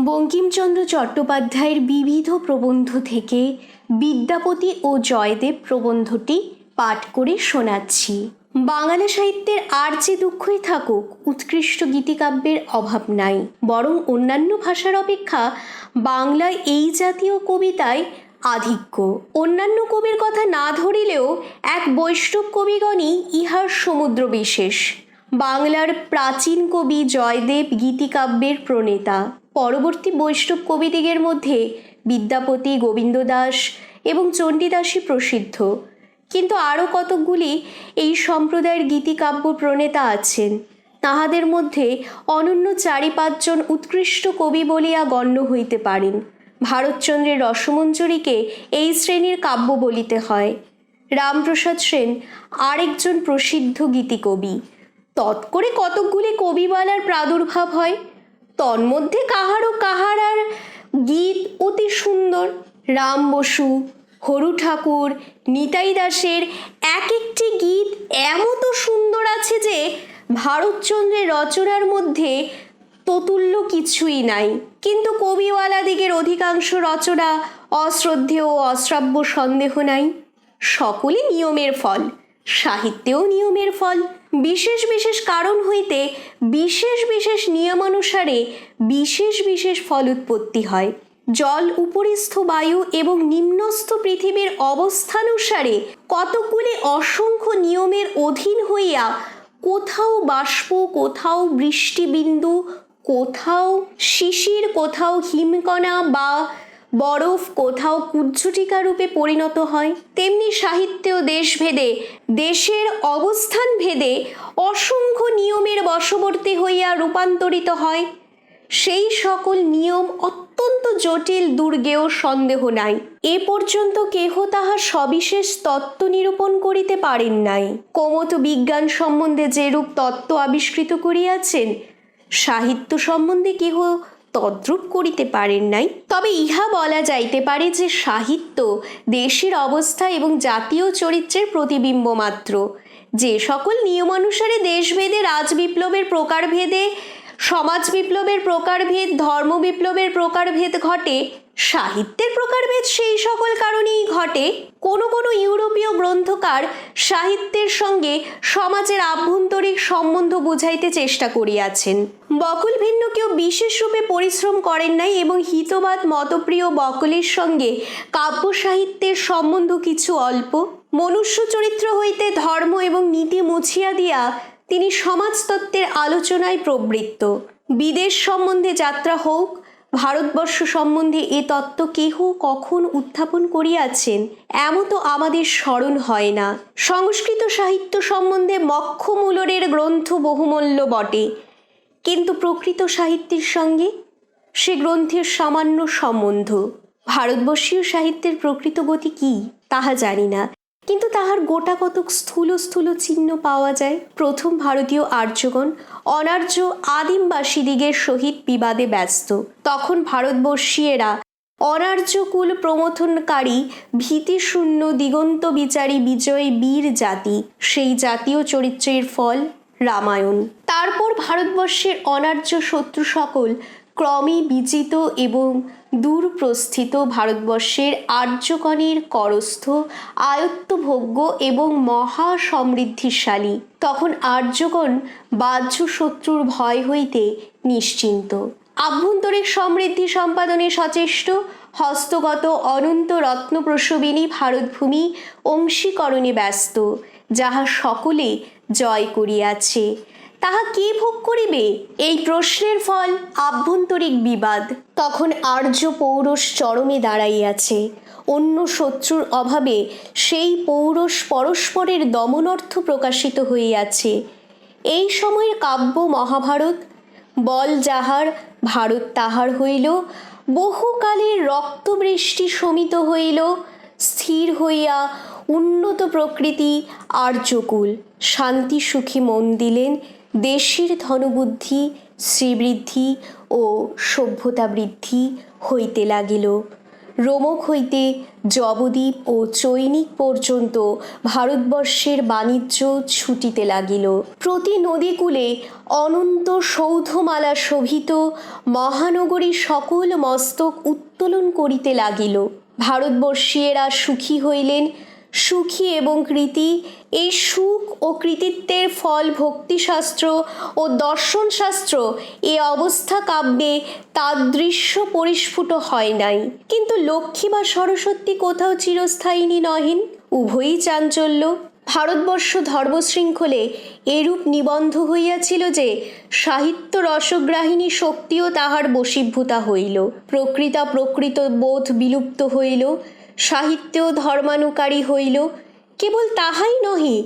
বঙ্কিমচন্দ্র চট্টোপাধ্যায়ের বিবিধ প্রবন্ধ থেকে বিদ্যাপতি ও জয়দেব প্রবন্ধটি পাঠ করে শোনাচ্ছি। বাংলা সাহিত্যের আর যে দুঃখই থাকুক, উৎকৃষ্ট গীতিকাব্যের অভাব নাই। বরং অন্যান্য ভাষার অপেক্ষা বাংলায় এই জাতীয় কবিতায় আধিক্য। অন্যান্য কবির কথা না ধরিলেও এক বৈষ্ণব কবিগণই ইহার সমুদ্র বিশেষ। বাংলার প্রাচীন কবি জয়দেব গীতিকাব্যের প্রণেতা। পরবর্তী বৈষ্ণব কবিদিগের মধ্যে বিদ্যাপতি, গোবিন্দ দাস এবং চণ্ডীদাসই প্রসিদ্ধ। কিন্তু আরও কতকগুলি এই সম্প্রদায়ের গীতিকাব্য প্রণেতা আছেন। তাহাদের মধ্যে অনন্য 4-5 জন উৎকৃষ্ট কবি বলিয়া গণ্য হইতে পারেন। ভারতচন্দ্রের রসমঞ্জরীকে এই শ্রেণীর কাব্য বলিতে হয়। রামপ্রসাদ সেন আরেকজন প্রসিদ্ধ গীতিকবি। তৎকরে কতকগুলি কবিবালার প্রাদুর্ভাব হয়। তন্মধ্যে কাহারও কাহারার গীত অতি সুন্দর। রাম বসু, হরু ঠাকুর, নিতাই দাসের এক একটি গীত এমত সুন্দর আছে যে ভারতচন্দ্রের রচনার মধ্যে ততুল্য কিছুই নাই। কিন্তু কবিওয়ালাদিগের অধিকাংশ রচনা অশ্রদ্ধেয় ও অশ্রাব্য, সন্দেহ নাই। সকলই নিয়মের ফল, সাহিত্যেও নিয়মের ফল। বিশেষ বিশেষ কারণ হইতে বিশেষ বিশেষ নিয়মানুসারে বিশেষ বিশেষ ফল উৎপত্তি হয়। জল উপরিস্থ বায়ু এবং নিম্নস্থ পৃথিবীর অবস্থানুসারে কতকগুলি অসংখ্য নিয়মের অধীন হইয়া কোথাও বাষ্প, কোথাও বৃষ্টিবিন্দু, কোথাও শিশির, কোথাও হিমকণা বা বরফ, কোথাও কুজ্ঝটিকা রূপে পরিণত হয়। তেমনি সাহিত্যেও দেশভেদে, দেশের অবস্থান ভেদে অসংখ্য নিয়মের বশবর্তী হইয়া রূপান্তরিত হয়। সেই সকল নিয়ম অত্যন্ত জটিল, দুর্গেয়, সন্দেহ নাই। এ পর্যন্ত কেহ তাহা সবিশেষ তত্ত্ব নিরূপণ করিতে পারেন নাই। কোমত বিজ্ঞান সম্বন্ধে যেরূপ তত্ত্ব আবিষ্কৃত করিয়াছেন, সাহিত্য সম্বন্ধে কেহ তদ্রূপ করিতে পারেন নাই। তবে ইহা বলা যাইতে পারে যে সাহিত্য দেশের অবস্থা এবং জাতীয় চরিত্রের প্রতিবিম্ব মাত্র। যে সকল নিয়মানুসারে দেশভেদে রাজবিপ্লবের প্রকারভেদে, সমাজ বিপ্লবের প্রকারভেদ, ধর্ম বিপ্লবের প্রকারভেদ ঘটে, সাহিত্যের প্রকারভেদ সেই সকল কারণেই ঘটে। কোনো কোনো ইউরোপীয় গ্রন্থকার সাহিত্যের সঙ্গে সমাজের আভ্যন্তরিক সম্বন্ধ বুঝাইতে চেষ্টা করিয়াছেন। বকুল ভিন্ন কেউ বিশেষ রূপে পরিশ্রম করেন নাই এবং হিতবাদ মতপ্রিয় বকুলের সঙ্গে কাব্য সাহিত্যের সম্বন্ধ কিছু অল্প। মনুষ্য চরিত্র হইতে ধর্ম এবং নীতি মুছিয়া দিয়া তিনি সমাজতত্ত্বের আলোচনায় প্রবৃত্ত। বিদেশ সম্বন্ধে যাত্রা হোক, ভারতবর্ষ সম্বন্ধে এ তত্ত্ব কেহ কখন উত্থাপন করিয়াছেন এমতো আমাদের স্মরণ হয় না। সংস্কৃত সাহিত্য সম্বন্ধে মক্ষমূলরের গ্রন্থ বহুমূল্য বটে, কিন্তু প্রকৃত সাহিত্যের সঙ্গে সে গ্রন্থের সামান্য সম্বন্ধ। ভারতবর্ষীয় সাহিত্যের প্রকৃত গতি কি তাহা জানি না, কিন্তু তাহার গোটা কতক স্থূল স্থূল চিহ্ন পাওয়া যায়। প্রথম ভারতীয় আর্যগণ অনার্য আদিমবাসীদিগের সহিত বিবাদে ব্যস্ত। তখন ভারতবর্ষীয়েরা অনার্যকুল প্রমথনকারী, ভীতিশূন্য, দিগন্ত বিচারী বিজয়ী বীর জাতি। সেই জাতীয় চরিত্রের ফল রামায়ণ। তারপর ভারতবর্ষের অনার্য শত্রু সকল ক্রমে বিজিত এবং দূরপ্রস্থিত ভারতবর্ষের আর্যগণের করস্থ, আয়ত্তভোগ্য এবং মহা সমৃদ্ধিশালী। তখন আর্যগণ বাহ্য শত্রুর ভয় হইতে নিশ্চিন্ত, আভ্যন্তরিক সমৃদ্ধি সম্পাদনে সচেষ্ট, হস্তগত অনন্ত রত্নপ্রসবিনী ভারতভূমি অংশীকরণে ব্যস্ত। যাহা সকলে জয় করিয়াছে, তাহা কে ভোগ করিবে? এই প্রশ্নের ফল আভ্যন্তরিক বিবাদ। তখন আর্য পৌরষ চরমে দাঁড়াইয়াছে। অন্য শত্রুর অভাবে সেই পৌরষ পরস্পরের দমনার্থ প্রকাশিত হইয়াছে। এই সময়ের কাব্য মহাভারত। বল যাহার, ভারত তাহার হইল। বহুকালের রক্তবৃষ্টি শমিত হইল। স্থির হইয়া উন্নত প্রকৃতি আর্যকুল শান্তি সুখী মন দিলেন। দেশের ধনবুদ্ধি, শ্রীবৃদ্ধি ও সভ্যতা বৃদ্ধি হইতে লাগিল। রোমক হইতে জবদ্বীপ ও চৈনিক পর্যন্ত ভারতবর্ষের বাণিজ্য ছুটিতে লাগিল। প্রতি নদীকূলে অনন্ত সৌধমালা শোভিত মহানগরী সকল মস্তক উত্তোলন করিতে লাগিল। ভারতবর্ষীয়েরা সুখী হইলেন। সুখী এবং কৃতি, এই সুখ ও কৃতিত্বের ফল ভক্তিশাস্ত্র ও দর্শনশাস্ত্র এ অবস্থা কাব্যে তাদৃশ্য পরিস্ফুট হয় নাই। কিন্তু লক্ষ্মী বা সরস্বতী কোথাও চিরস্থায়িনী নহেন, উভয়ই চাঞ্চল্য। ভারতবর্ষ ধর্মশৃঙ্খলে এরূপ নিবন্ধ হইয়াছিল যে সাহিত্য রসগ্রাহিণী শক্তিও তাহার বশীভূতা হইল। প্রকৃত বোধ বিলুপ্ত হইল, সাহিত্যেও ধর্মানুকারী হইল। কেবল তাহাই নহে,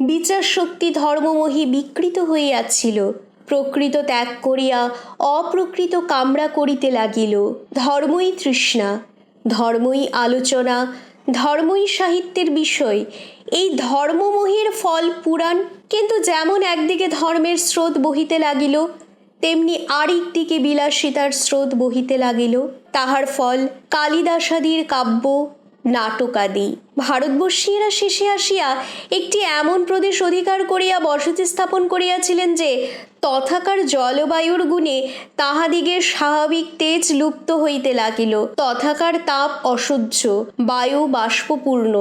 বিচার শক্তি ধর্মমোহে বিকৃত হইয়াছিল। প্রকৃত ত্যাগ করিয়া অপ্রকৃত কামড়া করিতে লাগিল। ধর্মই তৃষ্ণা, ধর্মই আলোচনা, ধর্মই সাহিত্যের বিষয়। এই ধর্মমোহের ফল পুরাণ। কিন্তু যেমন একদিকে ধর্মের স্রোত বহিতে লাগিল, তেমনি আরেক দিকে বিলাসিতার স্রোত বহিতে লাগিল। তাহার ফল কালিদাসাদির কাব্য, নাটকাদি। ভারতবর্ষীয়রা শেষে আসিয়া একটি এমন প্রদেশ অধিকার করিয়া বসতি স্থাপন করিয়াছিলেন যে তথাকার জলবায়ুর গুণে তাহাদিগের স্বাভাবিক তেজ লুপ্ত হইতে লাগিল। তথাকার তাপ অসহ্য, বায়ু বাষ্পপূর্ণ,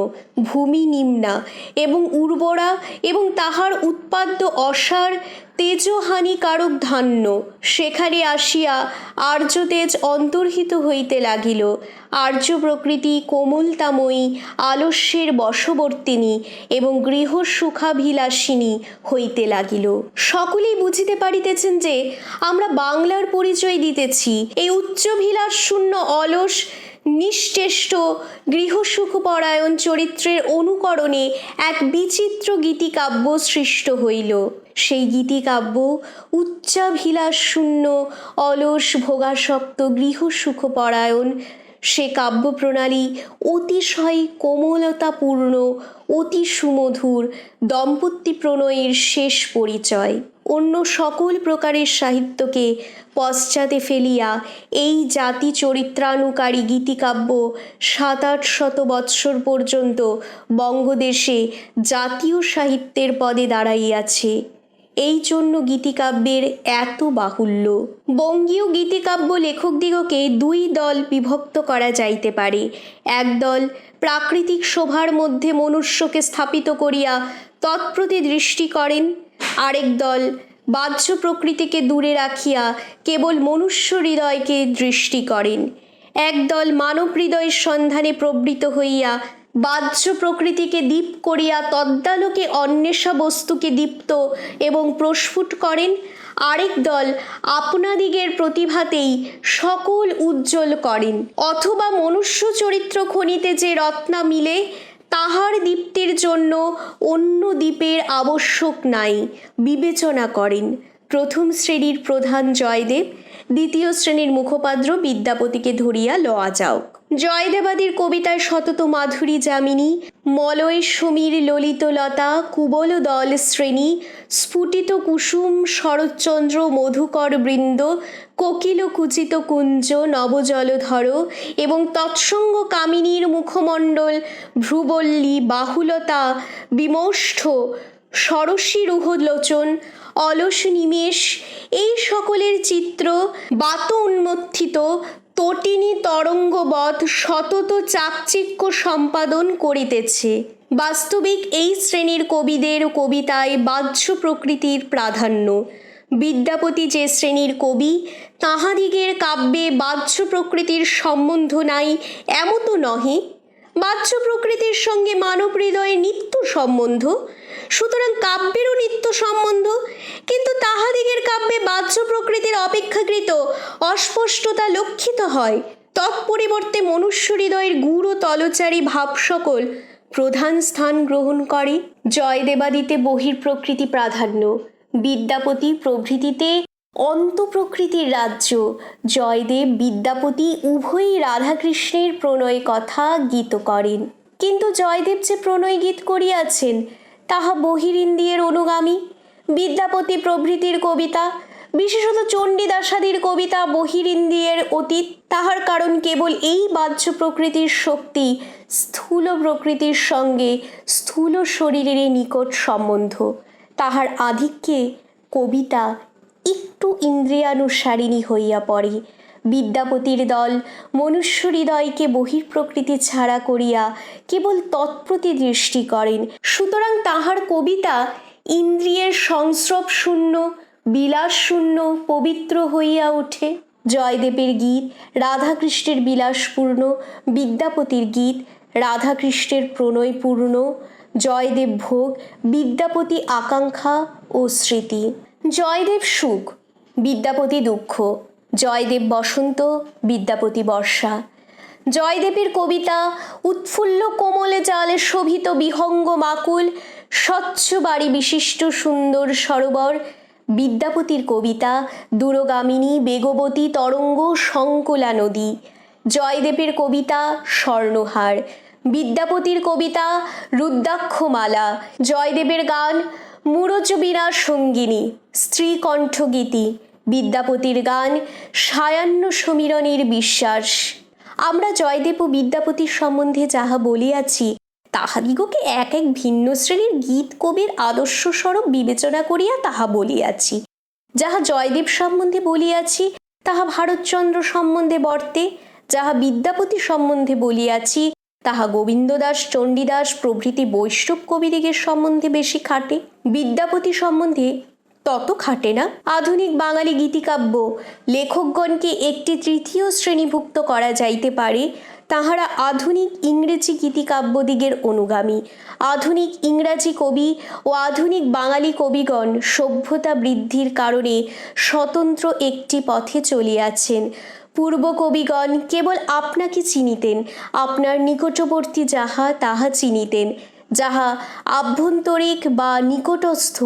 ভূমি নিম্না এবং উর্বরা, এবং তাহার উৎপাদ্য অসার তেজহানিকারক ধান্য। সেখানে আসিয়া আর্য তেজ অন্তর্হিত হইতে লাগিল। আর্য প্রকৃতি কোমলতাময়ী, আলস্যের বশবর্তিনী এবং গৃহ সুখাভিলাষিনী হইতে লাগিল। সকলেই বুঝিতে পারিতেছেন যে আমরা বাংলার পরিচয় দিতেছি এই উচ্চভিলাষ শূন্য অলস নিশ্চেষ্ট গৃহসুখপরায়ণ চরিত্রের অনুকরণে এক বিচিত্র গীতিকাব্য সৃষ্ট হইল। সেই গীতিকাব্য উচ্চাভিলাষ শূন্য অলস ভোগাসক্ত গৃহসুখপরায়ণ। সে কাব্যপ্রণালী অতিশয় কোমলতাপূর্ণ, অতি সুমধুর, দম্পতি প্রণয়ের শেষ পরিচয়। অন্য সকল প্রকারের সাহিত্যকে পশ্চাতে ফেলিয়া এই জাতি চরিত্রানুকারী গীতিকাব্য ৭০০ বৎসর পর্যন্ত বঙ্গদেশে জাতীয় সাহিত্যের পদে দাঁড়াইয়াছে। এই জন্য গীতিকাব্যের এত বাহুল্য। বঙ্গীয় গীতিকাব্য লেখকদিগকে দুই দল বিভক্ত করা যাইতে পারে। এক দল প্রাকৃতিক শোভার মধ্যে মনুষ্যকে স্থাপিত করিয়া তৎপ্রতি দৃষ্টি করেন, আরেক দল বাহ্য প্রকৃতিকে দূরে রাখিয়া কেবল মনুষ্য হৃদয়কে দৃষ্টি করেন। এক দল মানব হৃদয়ের সন্ধানে প্রবৃত্ত হইয়া বাহ্য প্রকৃতিকে দীপ করিয়া তদ্দালোকে অন্বেষা বস্তুকে দীপ্ত এবং প্রস্ফুট করেন। আরেক দল আপনাদিগের প্রতিভাতেই সকল উজ্জ্বল করেন, অথবা মনুষ্য চরিত্র খনিতে যে রত্না মিলে তাহার দীপ্তির জন্য অন্য দ্বীপের আবশ্যক নাই বিবেচনা করেন। প্রথম শ্রেণীর প্রধান জয়দেব, দ্বিতীয় শ্রেণীর মুখপাদ্র বিদ্যাপতিকে ধরিয়া লওয়া যাওক। জয়দেবাদির কবিতায় সতত মাধুরী যামিনী, মলয় সমীর ললিতলতা, কুবল দল শ্রেণী, স্ফুটিত কুসুম শরৎচন্দ্র মধুকর বৃন্দ, কোকিল কুচিত কুঞ্জ নবজলধর এবং তৎসঙ্গ কামিনীর মুখমণ্ডল, ভ্রুবল্লী বাহুলতা, বিমষ্ঠ সরসী রুহলোচন, অলস নিমেষ, এই সকলের চিত্র বাত উন্মথিত তটিনী তরঙ্গবৎ সতত চাকচিক্য সম্পাদন করিতেছে। বাস্তবিক এই শ্রেণীর কবিদের কবিতায় বাহ্য প্রকৃতির প্রাধান্য। বিদ্যাপতি যে শ্রেণীর কবি, তাহাদিগের কাব্যে বাহ্য প্রকৃতির সম্বন্ধ নাই এমন তো নহে। বাহ্য প্রকৃতির সঙ্গে মানব হৃদয়ের নিত্য সম্বন্ধ, সুতরাং কাব্যেরও নিত্য সম্বন্ধ। কিন্তু তাহাদিগের কাব্যে বাহ্য প্রকৃতির অপেক্ষাকৃত অস্পষ্টতা লক্ষিত হয়। তৎপরিবর্তে মনুষ্য হৃদয়ের গূঢ় তলচারী ভাব সকল প্রধান স্থান গ্রহণ করে। জয়দেবাদিতে বহির্প্রকৃতি প্রাধান্য, বিদ্যাপতি প্রভৃতিতে অন্তঃপ্রকৃতির রাজ্য। জয়দেব বিদ্যাপতি উভয়ই রাধাকৃষ্ণের প্রণয় কথা গীত করেন, কিন্তু জয়দেব যে প্রণয় গীত করিয়াছেন তাহা বহিরিন্দ্রিয়ের অনুগামী। বিদ্যাপতি প্রভৃতির কবিতা বিশেষত চণ্ডীদাসাদির কবিতা বহিরিন্দ্রিয়ের অতীত। তাহার কারণ কেবল এই বাহ্য প্রকৃতির শক্তি স্থূল প্রকৃতির সঙ্গে স্থূল শরীরের নিকট সম্বন্ধ। তাহার আধিক্যে কবিতা একটু ইন্দ্রিয়ানুসারিণী হইয়া পড়ে। বিদ্যাপতির দল মনুষ্য হৃদয়কে বহির্প্রকৃতি ছাড়া করিয়া কেবল তৎপ্রতি দৃষ্টি করেন। সুতরাং তাহার কবিতা ইন্দ্রিয়ের সংস্রব শূন্য, বিলাস শূন্য, পবিত্র হইয়া ওঠে। জয়দেবের গীত রাধাকৃষ্ণের বিলাসপূর্ণ, বিদ্যাপতির গীত রাধাকৃষ্ণের প্রণয়পূর্ণ। জয়দেব ভোগ, বিদ্যাপতি আকাঙ্ক্ষা ও স্মৃতি। জয়দেব সুখ, বিদ্যাপতি দুঃখ। জয়দেব বসন্ত, বিদ্যাপতি বর্ষা। জয়দেবের কবিতা উৎফুল্ল কোমল জালে শোভিত বিহঙ্গ মাকুল, স্বচ্ছ বাড়ি বিশিষ্ট সুন্দর সরোবর। বিদ্যাপতির কবিতা দূরগামিনী বেগবতী তরঙ্গ সংকুলা নদী। জয়দেবের কবিতা স্বর্ণহার, বিদ্যাপতির কবিতা রুদ্রাক্ষমালা। জয়দেবের গান মুরজবীণা সঙ্গিনী, স্ত্রী কণ্ঠগীতি। বিদ্যাপতির গান সায়াহ্ন সমীরণের বিশ্বাস। আমরা জয়দেব ও বিদ্যাপতির সম্বন্ধে যাহা বলিয়াছি, তাহাদিগকে এক এক ভিন্ন শ্রেণীর গীত কবির আদর্শ স্বরূপ বিবেচনা করিয়া তাহা বলিয়াছি। যাহা জয়দেব সম্বন্ধে বলিয়াছি তাহা ভারতচন্দ্র সম্বন্ধে বর্তে, যাহা বিদ্যাপতি সম্বন্ধে বলিয়াছি তাহা গোবিন্দদাস, চণ্ডীদাস প্রভৃতি বৈষ্ণব কবিদিগের সম্বন্ধে বেশি খাটে। বিদ্যাপতি সম্বন্ধে তত খাটে না। আধুনিক বাঙালি গীতিকাব্য লেখকগণকে একটি তৃতীয় শ্রেণীভুক্ত করা যাইতে পারে। তাহারা আধুনিক ইংরেজি গীতিকাব্যদিগের অনুগামী। আধুনিক ইংরাজি কবি ও আধুনিক বাঙালি কবিগণ সভ্যতা বৃদ্ধির কারণে স্বতন্ত্র একটি পথে চলিয়াছেন। পূর্ব কবিগণ কেবল আপনাকে চিনিতেন, আপনার নিকটবর্তী যাহা তাহা চিনিতেন, যাহা আভ্যন্তরিক বা নিকটস্থ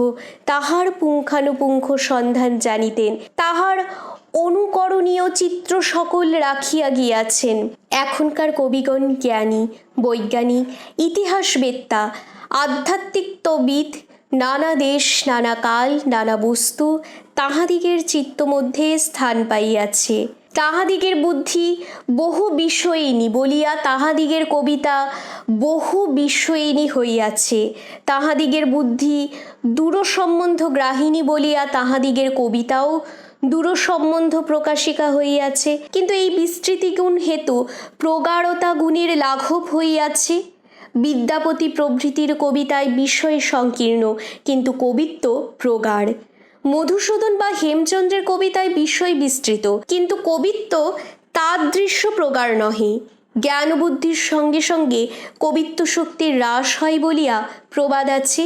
তাহার পুঙ্খানুপুঙ্খ সন্ধান জানিতেন, তাহার অনুকরণীয় চিত্র সকল রাখিয়া গিয়াছেন। এখনকার কবিগণ জ্ঞানী, বৈজ্ঞানিক, ইতিহাসবেত্তা, আধ্যাত্মিকবিদ, নানা দেশ, নানা কাল, নানা বস্তু তাহাদিগের চিত্তমধ্যে স্থান পাইয়াছে। তাহাদিগের বুদ্ধি বহু বিষয়িনী বলিয়া তাহাদিগের কবিতা বহু বিষয়িনী হইয়াছে। তাহাদিগের বুদ্ধি দূরসম্বন্ধ গ্রাহিনী বলিয়া তাহাদিগের কবিতাও দূরসম্বন্ধ প্রকাশিকা হইয়াছে। কিন্তু এই বিস্তৃতি গুণ হেতু প্রগাঢ়তা গুণের লাঘব হইয়াছে। বিদ্যাপতি প্রভৃতির কবিতায় বিষয় সংকীর্ণ, কিন্তু কবিত্ব প্রগাঢ়। মধুসূদন বা হেমচন্দ্রের কবিতায় বিষয় বিস্তৃত, কিন্তু কবিত্ব তাদৃশ্য প্রগাঢ় নহে। জ্ঞান বুদ্ধির সঙ্গে সঙ্গে কবিত্ব শক্তির হ্রাস হয় বলিয়া প্রবাদ আছে।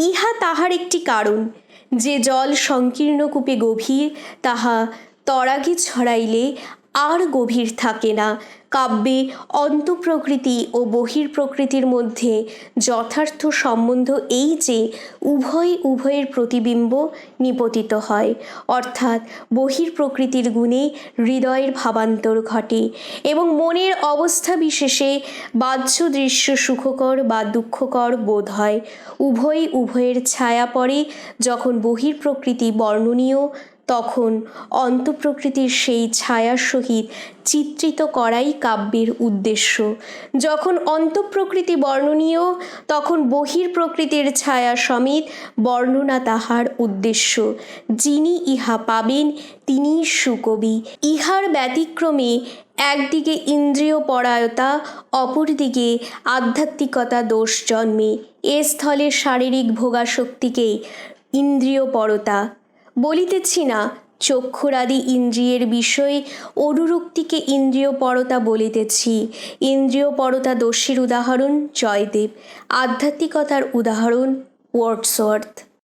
ইহা তাহার একটি কারণ, যে জল সংকীর্ণ কূপে গভীর, তাহা তরাগে ছড়াইলে আর গভীর থাকে না। কাব্যে অন্তঃপ্রকৃতি ও বহির্প্রকৃতির মধ্যে যথার্থ সম্বন্ধ এই যে উভয়ের প্রতিবিম্ব নিপতিত হয়, অর্থাৎ বহির্প্রকৃতির গুণে হৃদয়ের ভাবান্তর ঘটে এবং মনের অবস্থা বিশেষে বাহ্য দৃশ্য সুখকর বা দুঃখকর বোধ হয়। উভয়ের ছায়া পড়ে। যখন বহির্প্রকৃতি বর্ণনীয়, তখন অন্তঃপ্রকৃতির সেই ছায়ার সহিত চিত্রিত করাই কাব্যের উদ্দেশ্য। যখন অন্তঃপ্রকৃতি বর্ণনীয়, তখন বহির্প্রকৃতির ছায়া সমেত বর্ণনা তাহার উদ্দেশ্য। যিনি ইহা পাবেন তিনিই সুকবি। ইহার ব্যতিক্রমে একদিকে ইন্দ্রিয় পরায়তা, অপরদিকে আধ্যাত্মিকতা দোষ জন্মে। এ স্থলে শারীরিক ভোগাসক্তিকেই ইন্দ্রিয়পরতা বলিতেছি না, চক্ষুরাদি ইন্দ্রিয়ের বিষয় অনুরক্তিকে ইন্দ্রিয়পরতা বলিতেছি। ইন্দ্রিয়পরতা দোষের উদাহরণ জয়দেব, আধ্যাত্মিকতার উদাহরণ ওয়ার্ডসওয়ার্থ।